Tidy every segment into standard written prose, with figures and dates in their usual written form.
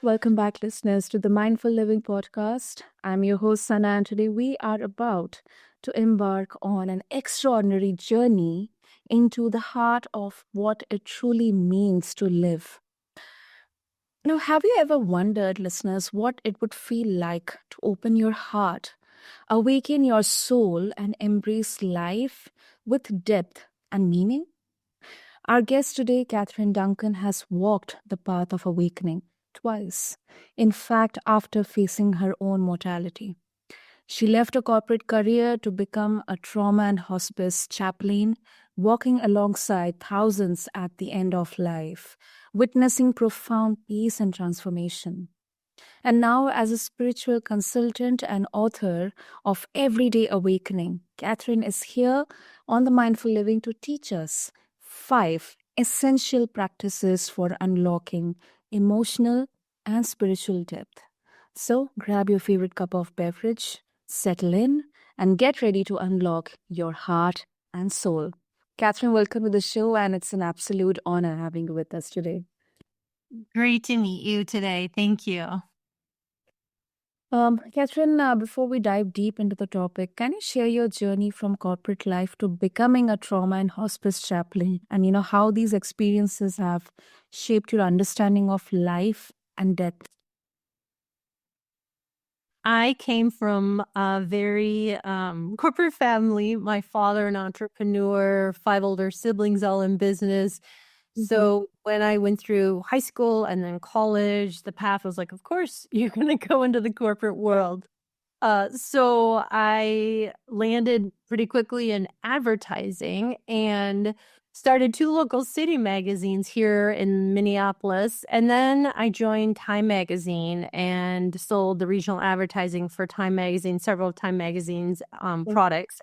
Welcome back, listeners, to the Mindful Living podcast. I'm your host, Sana, and today we are about to embark on an extraordinary journey into the heart of what it truly means to live. Now, have you ever wondered, listeners, what it would feel like to open your heart, awaken your soul, and embrace life with depth and meaning? Our guest today, Catherine Duncan, has walked the path of awakening twice. In fact, after facing her own mortality, she left a corporate career to become a trauma and hospice chaplain, walking alongside thousands at the end of life, witnessing profound peace and transformation. And now, as a spiritual consultant and author of Everyday Awakening, Catherine is here on the Mindful Living to teach us 5 essential practices for unlocking emotional and spiritual depth. So, grab your favorite cup of beverage, settle in, and get ready to unlock your heart and soul. Catherine, welcome to the show, and it's an absolute honor having you with us today. Great to meet you today. Thank you. Catherine, before we dive deep into the topic, can you share your journey from corporate life to becoming a trauma and hospice chaplain, and how these experiences have shaped your understanding of life and death? I came from a very corporate family. My father, an entrepreneur, 5 older siblings, all in business. So when I went through high school and then college, the path was like, of course, you're going to go into the corporate world. So I landed pretty quickly in advertising and started 2 local city magazines here in Minneapolis. And then I joined Time Magazine and sold the regional advertising for Time Magazine, several Time Magazine's products.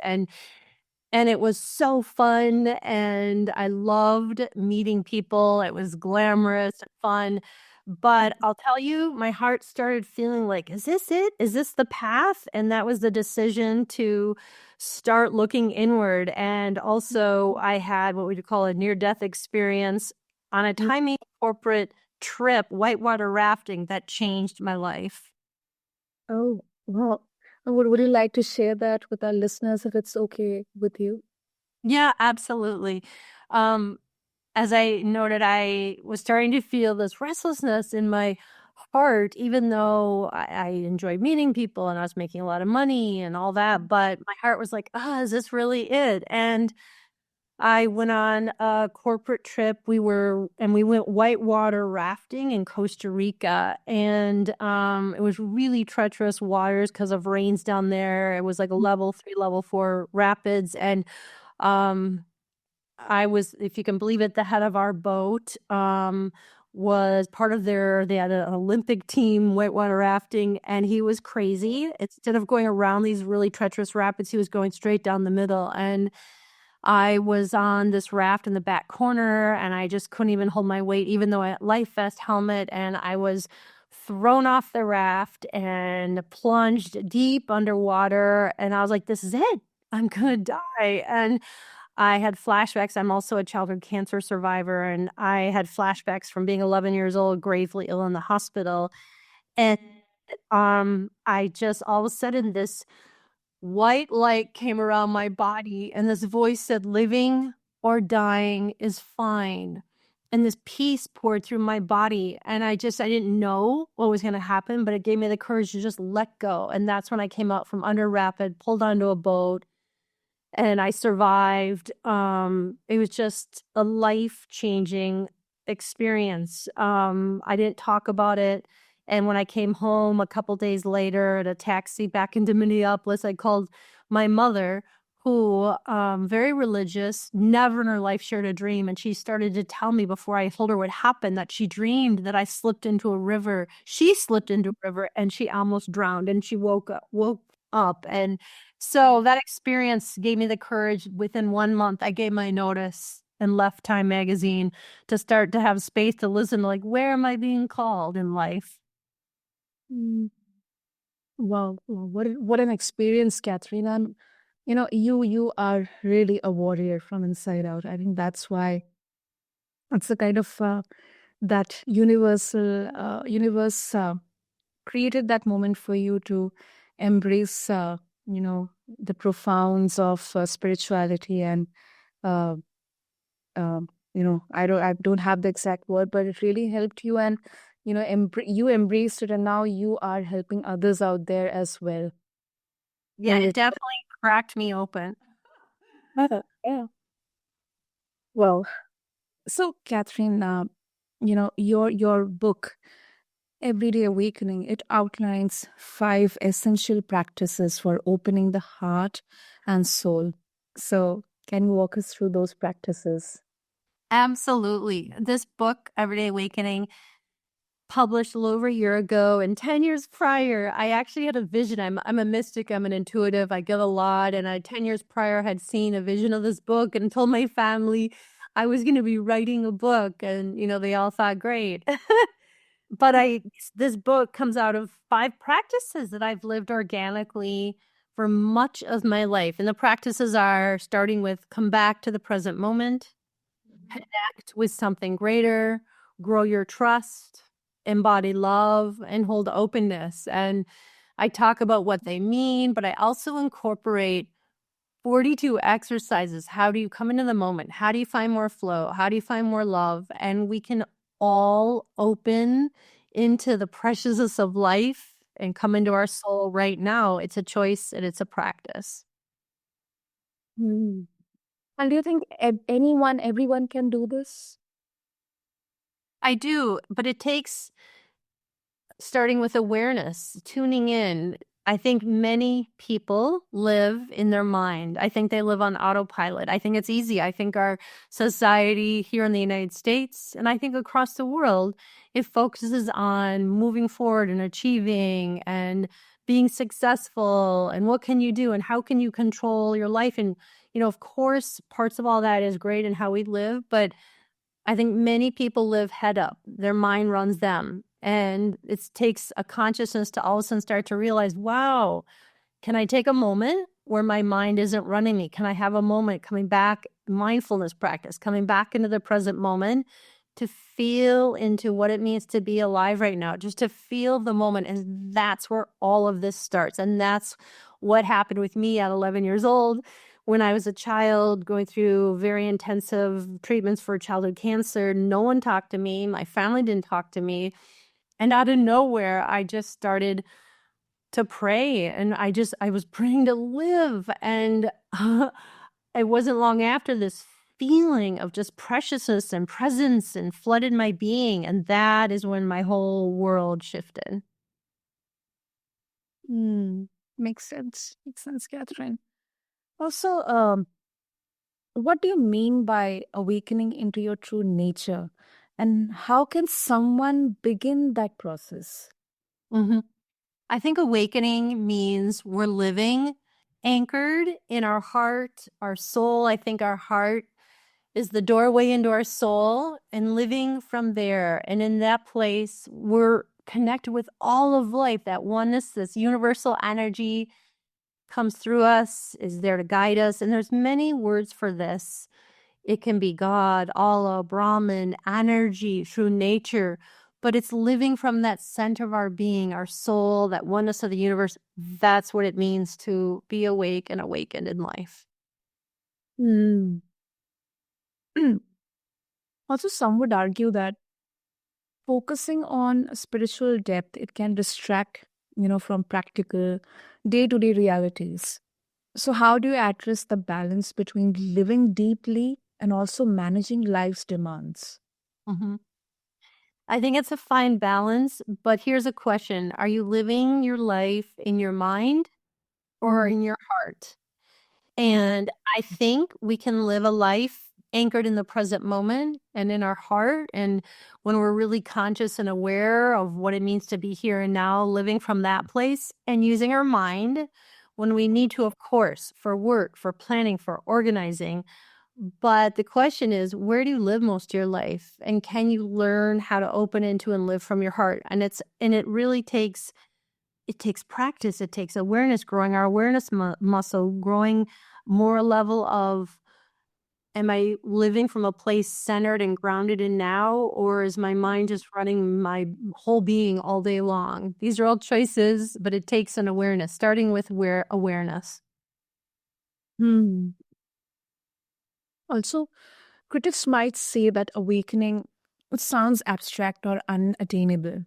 And it was so fun, and I loved meeting people. It was glamorous and fun. But I'll tell you, my heart started feeling like, is this it? Is this the path? And that was the decision to start looking inward. And also, I had what we would call a near-death experience on a tiny corporate trip, whitewater rafting, that changed my life. Oh, well, would you like to share that with our listeners if it's okay with you? Yeah, absolutely. As I noted, I was starting to feel this restlessness in my heart, even though I enjoyed meeting people and I was making a lot of money and all that. But my heart was like, is this really it? And I went on a corporate trip. We went whitewater rafting in Costa Rica, and it was really treacherous waters because of rains down there. It was like a level 3, level 4 rapids, and um, I was, if you can believe it, the head of our boat was part of they had an Olympic team whitewater rafting, and he was crazy. Instead of going around these really treacherous rapids, he was going straight down the middle. And I was on this raft in the back corner, and I just couldn't even hold my weight, even though I had life vest, helmet, and I was thrown off the raft and plunged deep underwater. And I was like, this is it. I'm going to die. And I had flashbacks. I'm also a childhood cancer survivor, and I had flashbacks from being 11 years old, gravely ill in the hospital. And I just, all of a sudden, this white light came around my body, and this voice said, living or dying is fine. And this peace poured through my body, and I didn't know what was going to happen, but it gave me the courage to just let go. And that's when I came out from under rapid, pulled onto a boat, and I survived. It was just a life-changing experience. I didn't talk about it. And when I came home a couple days later at a taxi back into Minneapolis, I called my mother, who very religious, never in her life shared a dream. And she started to tell me before I told her what happened that she dreamed that I slipped into a river. She slipped into a river and she almost drowned, and she woke up. And so that experience gave me the courage. Within 1 month, I gave my notice and left Time Magazine to start to have space to listen to, like, where am I being called in life? Mm. Wow, what an experience, Catherine. And you are really a warrior from inside out. I think that's why it's the kind of that universe created that moment for you to embrace, the profounds of spirituality and uh, I don't have the exact word, but it really helped you, and you embraced it, and now you are helping others out there as well. Yeah, And it it, definitely cracked me open. yeah. Well, so Catherine, your book, Everyday Awakening, it outlines 5 essential practices for opening the heart and soul. So, can you walk us through those practices? Absolutely. This book, Everyday Awakening, published a little over a year ago, and 10 years prior, I actually had a vision. I'm a mystic, I'm an intuitive, I get a lot, and I 10 years prior had seen a vision of this book and told my family I was going to be writing a book, and they all thought great. But this book comes out of 5 practices that I've lived organically for much of my life. And the practices are starting with come back to the present moment, connect with something greater, grow your trust, embody love, and hold openness. And I talk about what they mean, but I also incorporate 42 exercises. How do you come into the moment? How do you find more flow? How do you find more love? And we can all open into the preciousness of life and come into our soul right now. It's a choice and it's a practice. Hmm. And do you think everyone can do this? I do, but it takes starting with awareness, tuning in. I think many people live in their mind. I think they live on autopilot. I think it's easy. I think our society here in the United States, and I think across the world, it focuses on moving forward and achieving and being successful and what can you do and how can you control your life. And, of course, parts of all that is great in how we live, but I think many people live head up. Their mind runs them. And it takes a consciousness to all of a sudden start to realize, wow, can I take a moment where my mind isn't running me? Can I have a moment coming back, mindfulness practice, coming back into the present moment to feel into what it means to be alive right now, just to feel the moment. And that's where all of this starts. And that's what happened with me at 11 years old when I was a child going through very intensive treatments for childhood cancer. No one talked to me. My family didn't talk to me. And out of nowhere, I just started to pray, and I was praying to live, and it wasn't long after this feeling of just preciousness and presence and flooded my being, and that is when my whole world shifted. Hmm. Makes sense. Makes sense, Catherine. Also, what do you mean by awakening into your true nature? And how can someone begin that process? Mhm. I think awakening means we're living anchored in our heart, our soul. I think our heart is the doorway into our soul, and living from there. And in that place, we're connected with all of life, that oneness, this universal energy comes through us, is there to guide us. And there's many words for this. It can be God, Allah, Brahman, energy, true nature, but it's living from that center of our being, our soul, that oneness of the universe. That's what it means to be awake and awakened in life. Hmm. Also, some would argue that focusing on spiritual depth, it can distract, from practical day-to-day realities. So, how do you address the balance between living deeply and also managing life's demands? Mhm. I think it's a fine balance, but here's a question. Are you living your life in your mind or Mhm. in your heart? And I think we can live a life anchored in the present moment and in our heart. And when we're really conscious and aware of what it means to be here and now, living from that place and using our mind when we need to, of course, for work, for planning, for organizing. But the question is, where do you live most of your life? And can you learn how to open into and live from your heart? And it really takes practice. It takes awareness, growing our awareness muscle, growing more level of am I living from a place centered and grounded in now, or is my mind just running my whole being all day long? These are all choices, but it takes an awareness, starting with awareness. Hmm. Also, critics might say that awakening it sounds abstract or unattainable.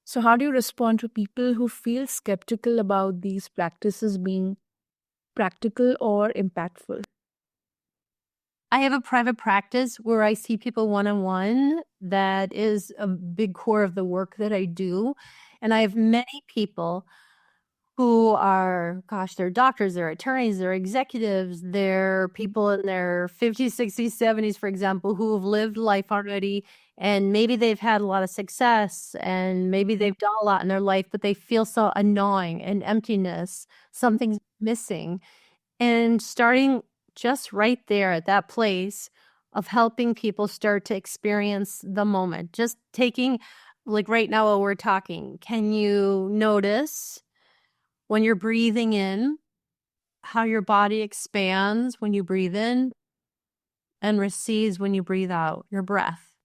So, how do you respond to people who feel skeptical about these practices being practical or impactful? I have a private practice where I see people one-on-one. That is a big core of the work that I do. And I have many people who are, gosh, they're doctors, they're attorneys, they're executives, they're people in their 50s, 60s, 70s, for example, who have lived life already. And maybe they've had a lot of success and maybe they've done a lot in their life, but they feel so annoying and emptiness. Something's missing. And starting just right there at that place of helping people start to experience the moment, just taking, like right now while we're talking, can you notice when you're breathing in how your body expands when you breathe in and recedes when you breathe out, your breath,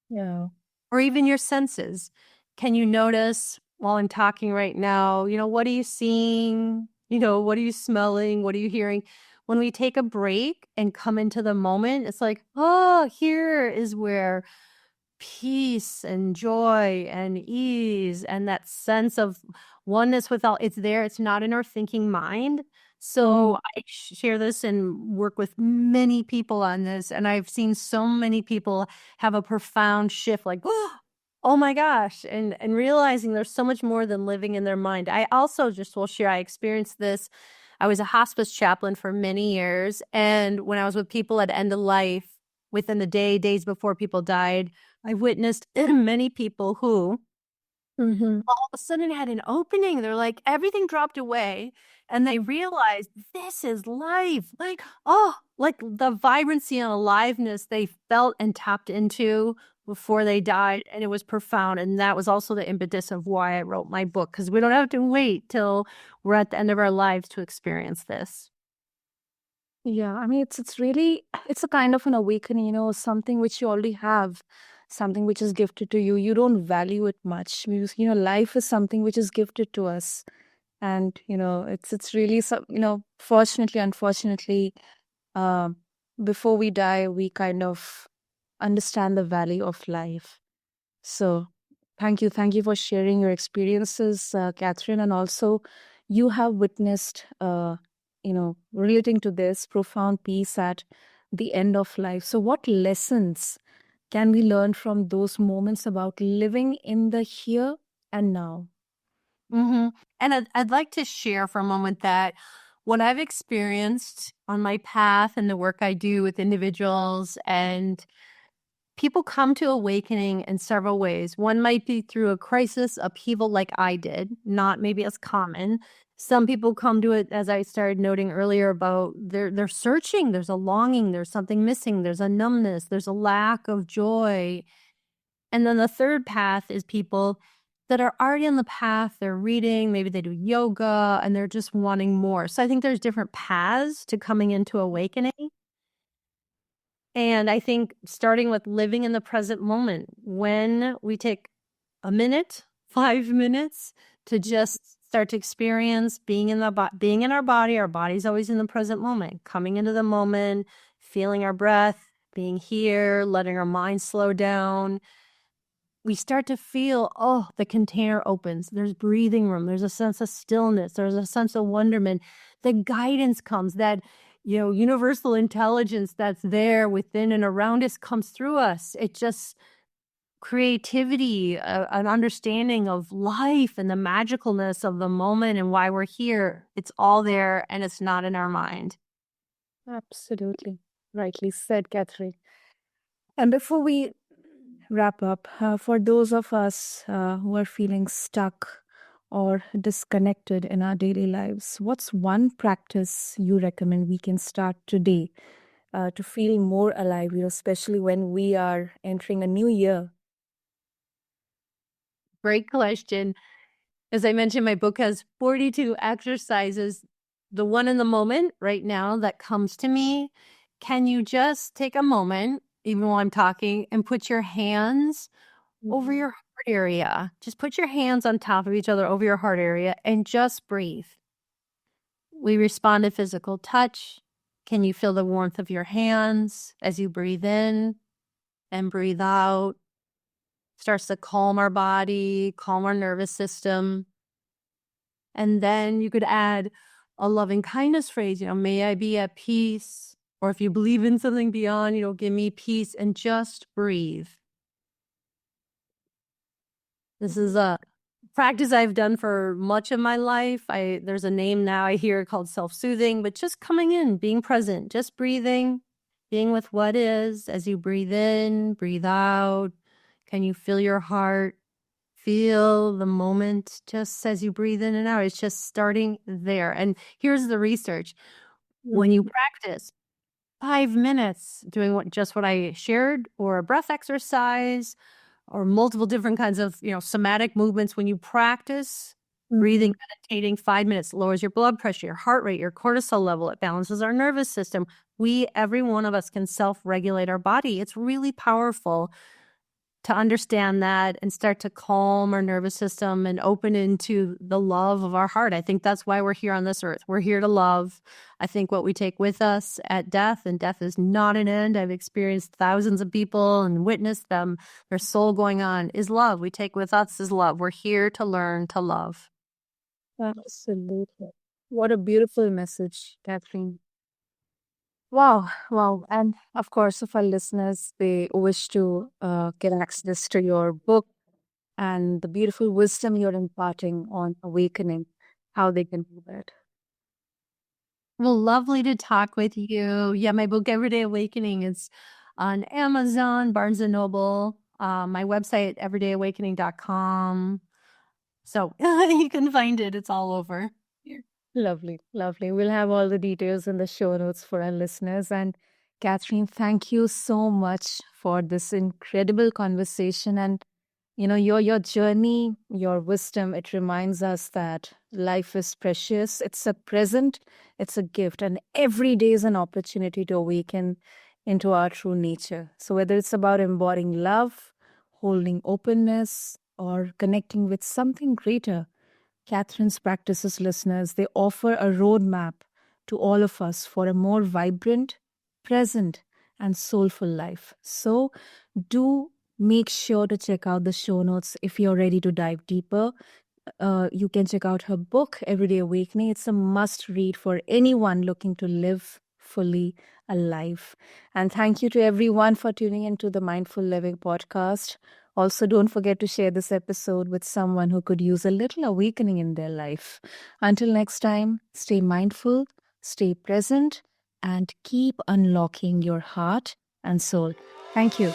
Yeah. or even your senses? Can you notice while I'm talking right now, what are you seeing? What are you smelling? What are you hearing? When we take a break and come into the moment, it's like, oh, here is where peace and joy and ease and that sense of oneness with all, it's there. It's not in our thinking mind. So I share this and work with many people on this, and I've seen so many people have a profound shift, like, oh my gosh, and realizing there's so much more than living in their mind. I also just will share, I experienced this. I was a hospice chaplain for many years, and when I was with people at end of life, within the days before people died, I witnessed many people who Mm-hmm. all of a sudden had an opening. They're like, everything dropped away and they realized this is life. Like, oh, like the vibrancy and aliveness they felt and tapped into before they died. And it was profound. And that was also the impetus of why I wrote my book, because we don't have to wait till we're at the end of our lives to experience this. Yeah, I mean it's really it's a kind of an awakening, something which you already have, something which is gifted to you. You don't value it much because life is something which is gifted to us, and it's really so fortunately, unfortunately, um, before we die, we kind of understand the value of life. So, thank you for sharing your experiences, Catherine, and also you have witnessed, relating to this profound peace at the end of life. So, what lessons can we learn from those moments about living in the here and now? Mm-hmm. And I'd like to share for a moment that what I've experienced on my path and the work I do with individuals, and people come to awakening in several ways. One might be through a crisis, upheaval like I did, not maybe as common. Some people come to it, as I started noting earlier, about they're searching, there's a longing, there's something missing, there's a numbness, there's a lack of joy. And then the third path is people that are already on the path, they're reading, maybe they do yoga, and they're just wanting more. So I think there's different paths to coming into awakening. And I think starting with living in the present moment, when we take a minute, 5 minutes to just start to experience being in being in our body's always in the present moment, coming into the moment, feeling our breath, being here, letting our mind slow down. We start to feel, oh, the container opens. There's breathing room. There's a sense of stillness. There's a sense of wonderment. The guidance comes, that, universal intelligence that's there within and around us comes through us. It just creativity, an understanding of life and the magicalness of the moment and why we're here. It's all there and it's not in our mind. Absolutely. Rightly said, Catherine. And before we wrap up, for those of us who are feeling stuck or disconnected in our daily lives, what's one practice you recommend we can start today to feel more alive, especially when we are entering a new year? Great question. As I mentioned, my book has 42 exercises. The one in the moment right now that comes to me can you just take a moment, even while I'm talking, and put your hands over your heart area? Just put your hands on top of each other over your heart area and just breathe. We respond to physical touch. Can you feel the warmth of your hands as you breathe in and breathe out? Starts to calm our body, calm our nervous system. And then you could add a loving kindness phrase, may I be at peace. Or if you believe in something beyond, give me peace, and just breathe. This is a practice I've done for much of my life. There's a name now I hear called self-soothing, but just coming in, being present, just breathing, being with what is as you breathe in, breathe out. Can you feel your heart? Feel the moment just as you breathe in and out. It's just starting there. And here's the research. When you practice 5 minutes doing what I shared, or a breath exercise, or multiple different kinds of, somatic movements, when you practice breathing, meditating 5 minutes, lowers your blood pressure, your heart rate, your cortisol level. It balances our nervous system. Every one of us can self-regulate our body. It's really powerful to understand that and start to calm our nervous system and open into the love of our heart. I think that's why we're here on this earth. We're here to love. I think what we take with us at death, and death is not an end. I've experienced thousands of people and witnessed them, their soul going on, is love. We take with us is love. We're here to learn to love. Absolutely. What a beautiful message, Catherine. Wow, wow. And of course, if our listeners, they wish to get access to your book and the beautiful wisdom you're imparting on awakening, how they can do that. Well, lovely to talk with you. Yeah, my book, Everyday Awakening, is on Amazon, Barnes & Noble, my website, everydayawakening.com. So you can find it. It's all over. Lovely, lovely. We'll have all the details in the show notes for our listeners. And Catherine, thank you so much for this incredible conversation. And your journey, your wisdom, it reminds us that life is precious. It's a present, it's a gift, and every day is an opportunity to awaken into our true nature. So whether it's about embodying love, holding openness, or connecting with something greater, Catherine's practices, listeners, they offer a roadmap to all of us for a more vibrant, present, and soulful life. So do make sure to check out the show notes if you're ready to dive deeper. You can check out her book, Everyday Awakening. It's a must read for anyone looking to live fully alive. And thank you to everyone for tuning into the Mindful Living podcast. Also, don't forget to share this episode with someone who could use a little awakening in their life. Until next time, stay mindful, stay present, and keep unlocking your heart and soul. Thank you.